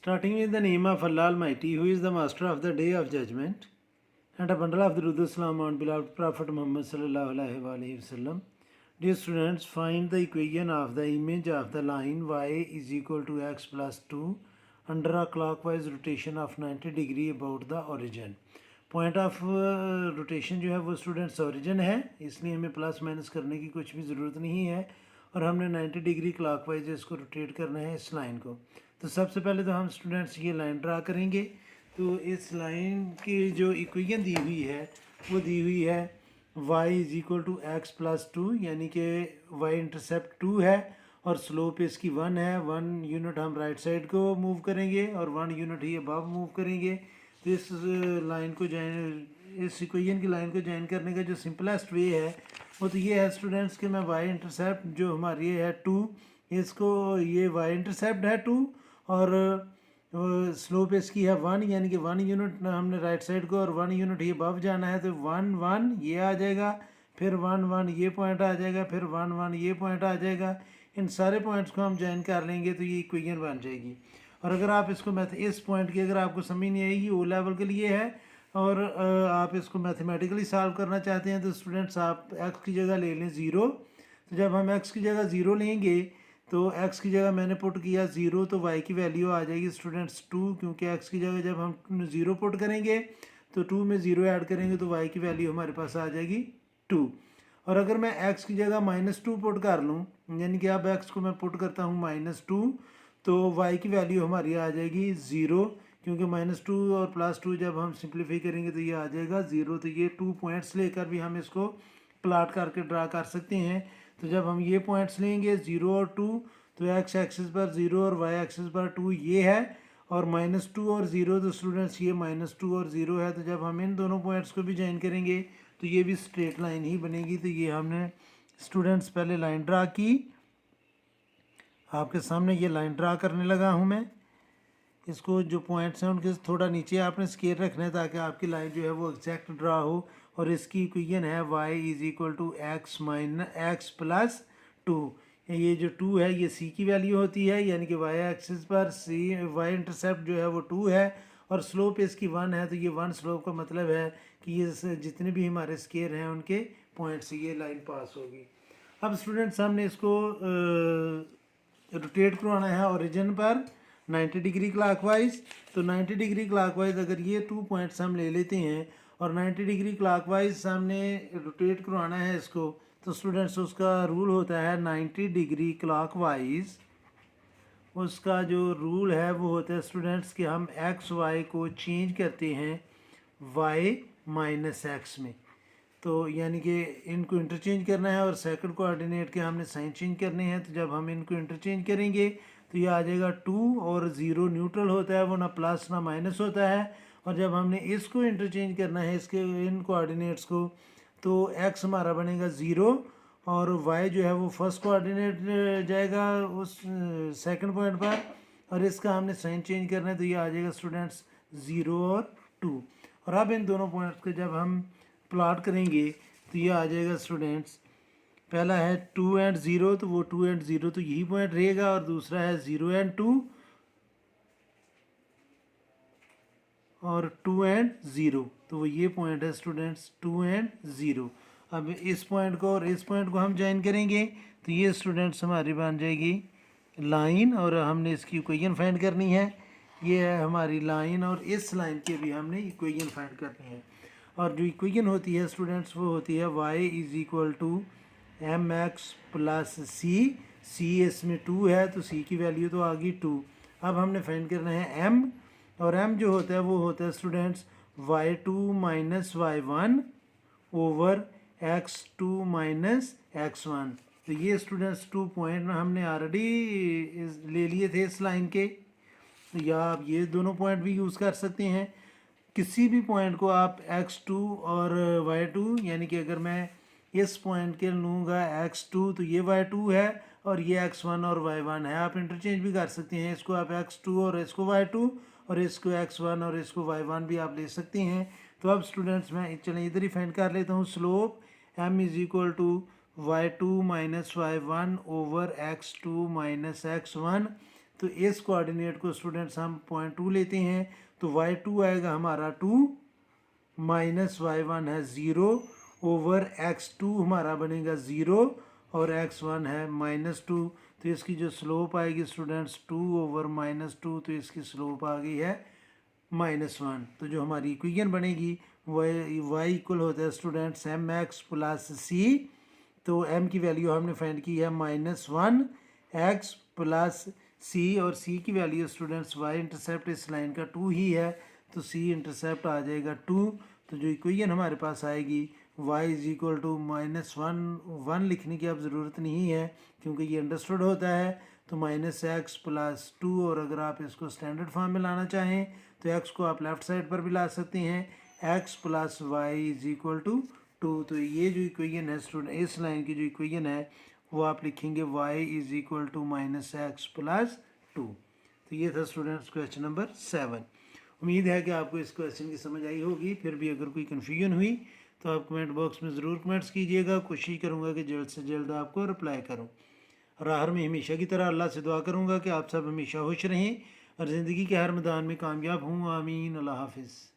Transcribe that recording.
Starting with the name of Allah Almighty, who is the master of the day of judgment, and a bundle of the Durud Salam on beloved Prophet Muhammad sallallahu alaihi wasallam. Dear students, find the equation of the image of the line y is equal to x plus 2 under a clockwise rotation of 90 degree about the origin. Point of rotation जो है वो students origin है, इसलिए हमें plus minus करने की कुछ भी ज़रूरत नहीं है और हमने 90 डिग्री क्लॉकवाइज इसको रोटेट करना है इस लाइन को। तो सबसे पहले तो हम स्टूडेंट्स ये लाइन ड्रा करेंगे। तो इस लाइन की जो इक्वेशन दी हुई है वो दी हुई है y is equal to x plus 2, यानी कि y इंटरसेप्ट 2 है और स्लोप इसकी 1 है। 1 यूनिट हम राइट साइड को मूव करेंगे और 1 यूनिट ही अबव मूव करेंगे। तो इस लाइन को ज्वाइन, इस इक्वेशन की लाइन को ज्वाइन करने का जो सिंपलेस्ट वे है वो तो ये है स्टूडेंट्स कि मैं y इंटरसेप्ट जो हमारी है 2, इसको ये y इंटरसेप्ट है 2 और स्लोप इसकी है 1, यानी कि 1 यूनिट हमने राइट साइड को और 1 यूनिट ये अबव जाना है। तो 1 1 ये आ जाएगा, फिर 1 1 ये पॉइंट आ जाएगा, फिर 1 1 ये पॉइंट आ जाएगा। इन सारे पॉइंट्स को हम ज्वाइन कर लेंगे तो ये इक्वेशन बन जाएगी। और अगर आप इसको इस पॉइंट की अगर आपको समझ नहीं आएगी, ओ लेवल के लिए है और आप इसको मैथमेटिकली सॉल्व करना चाहते हैं तो स्टूडेंट्स आप x की जगह ले लें 0। तो जब हम x की जगह 0 लेंगे तो x की जगह मैंने पुट किया 0 तो y की वैल्यू आ जाएगी स्टूडेंट्स 2, क्योंकि x की जगह जब हम 0 पुट करेंगे तो 2 में 0 ऐड करेंगे तो y की वैल्यू हमारे पास आ जाएगी 2। और अगर मैं x की जगह -2 पुट कर लूँ, यानी कि अब x को मैं पुट करता हूँ -2, तो y की वैल्यू हमारी आ जाएगी 0, क्योंकि -2 और +2 जब हम सिंप्लीफाई करेंगे तो ये आ जाएगा 0। तो ये 2 पॉइंट्स लेकर भी हम इसको प्लाट करके ड्रा कर सकते हैं। तो जब हम ये पॉइंट्स लेंगे 0 और 2, तो x एक्सिस पर 0 और y एक्सिस पर 2 ये है और -2 और 0, तो स्टूडेंट्स ये -2 और 0 है। तो जब हम इन दोनों पॉइंट्स को भी ज्वाइन करेंगे तो ये भी स्ट्रेट लाइन ही बनेगी। तो ये हमने स्टूडेंट्स पहले लाइन ड्रा की, आपके सामने ये लाइन ड्रा करने लगा हूँ मैं। इसको जो पॉइंट्स हैं उनके थोड़ा नीचे आपने स्केल रखना है ताकि आपकी लाइन जो है वो एग्जैक्ट ड्रा हो। और इसकी इक्वेशन है y is equal to x plus 2। ये जो 2 है ये c की वैल्यू होती है, यानी कि y एक्सिस पर y इंटरसेप्ट जो है वो 2 है और स्लोप इसकी 1 है। तो ये 1 स्लोप का मतलब है कि ये जितने भी हमारे स्केल हैं उनके पॉइंट से ये लाइन पास होगी। अब स्टूडेंट्स हमने इसको रोटेट करवाना है ओरिजिन पर 90 डिग्री क्लॉकवाइज। तो 90 डिग्री क्लॉकवाइज अगर ये 2 पॉइंट्स हम ले लेते हैं और 90 डिग्री क्लॉकवाइज हमने रोटेट करवाना है इसको, तो स्टूडेंट्स उसका रूल होता है 90 डिग्री क्लॉकवाइज। उसका जो रूल है वो होता है स्टूडेंट्स कि हम एक्स वाई को चेंज करते हैं y माइनस एक्स में। तो यानी कि इनको इंटरचेंज करना है और सेकंड कोऑर्डिनेट के हमने साइन चेंज करने हैं। तो जब हम इनको इंटरचेंज करेंगे तो ये आ जाएगा 2 और 0 न्यूट्रल होता है, वो ना प्लस ना माइनस होता है। और जब हमने इसको इंटरचेंज करना है इसके इन कोऑर्डिनेट्स को, तो x हमारा बनेगा 0 और y जो है वो फर्स्ट कोऑर्डिनेट जाएगा उस सेकंड पॉइंट पर और इसका हमने साइन चेंज करना है। तो ये आ जाएगा स्टूडेंट्स 0 और 2। और अब इन दोनों पॉइंट्स को जब हम प्लॉट करेंगे तो ये आ जाएगा स्टूडेंट्स, पहला है 2 एंड 0, तो वो 2 एंड 0 तो यही पॉइंट रहेगा और दूसरा है 0 एंड 2 और 2 एंड 0, तो वो ये पॉइंट है स्टूडेंट्स 2 एंड 0। अब इस पॉइंट को और इस पॉइंट को हम ज्वाइन करेंगे तो ये स्टूडेंट्स हमारी बन जाएगी लाइन और हमने इसकी इक्वेशन फाइंड करनी है। ये है हमारी लाइन और इस लाइन की भी हमने इक्वेशन फाइंड करनी है। और जो इक्वेशन होती है स्टूडेंट्स वो होती है y is equal to M X plus C इसमें 2 है तो c की वैल्यू तो आ गई 2। अब हमने फाइंड करना है m, और m जो होता है वो होता है students y2 minus y1 over x2 minus x1। तो ये स्टूडेंट्स 2 पॉइंट हमने ऑलरेडी ले लिए थे इस लाइन के, या आप ये दोनों पॉइंट भी यूज़ कर सकते हैं। किसी भी पॉइंट को आप x2 और y2, यानी कि अगर मैं इस पॉइंट के लूँगा x2 तो ये y2 है और ये x1 और y1 है। आप इंटरचेंज भी कर सकते हैं, इसको आप x2 और इसको y2 और इसको x1 और इसको y1 भी आप ले सकते हैं। तो अब स्टूडेंट्स मैं चलें इधर ही फाइंड कर लेता हूँ। Slope m is equal to y2 minus y1 over x2 minus x1। तो इस कोऑर्डिनेट को स्टूडेंट्स हम पॉइंट 2 लेते हैं, तो y2 आएगा हमारा 2 माइनस y1 है 0 ओवर x2 हमारा बनेगा 0 और x1 है -2। तो इसकी जो स्लोप आएगी स्टूडेंट्स 2 ओवर -2, तो इसकी स्लोप आ गई है -1। तो जो हमारी इक्वेशन बनेगी y इक्वल होता है स्टूडेंट्स mx प्लस c। तो m की वैल्यू हमने फाइंड की है -1 x प्लस c, और c की वैल्यू स्टूडेंट्स y इंटरसेप्ट इस लाइन का 2 ही है, तो c इंटरसेप्ट आ जाएगा 2। तो जो इक्वेशन हमारे पास आएगी y इज इक्वल टू -1 लिखने की अब ज़रूरत नहीं है क्योंकि ये अंडरस्टूड होता है। तो -x प्लस 2, और अगर आप इसको स्टैंडर्ड फॉर्म में लाना चाहें तो x को आप लेफ़्ट साइड पर भी ला सकते हैं, x plus y is equal to 2। तो ये जो इक्वेशन है स्टूडेंट, इस लाइन की जो इक्वेशन है वो आप लिखेंगे y is equal to -x plus 2। तो ये था स्टूडेंट्स क्वेश्चन नंबर 7। उम्मीद है कि आपको इस क्वेश्चन की समझ आई होगी। फिर भी अगर कोई कन्फ्यूजन हुई तो आप कमेंट बॉक्स में ज़रूर कमेंट्स कीजिएगा। कोशिश करूँगा कि जल्द से जल्द आपको रिप्लाई करूँ। और आखिर में हमेशा की तरह अल्लाह से दुआ करूँगा कि आप सब हमेशा खुश रहें और ज़िंदगी के हर मैदान में कामयाब हों। आमीन। अल्लाह हाफिज़।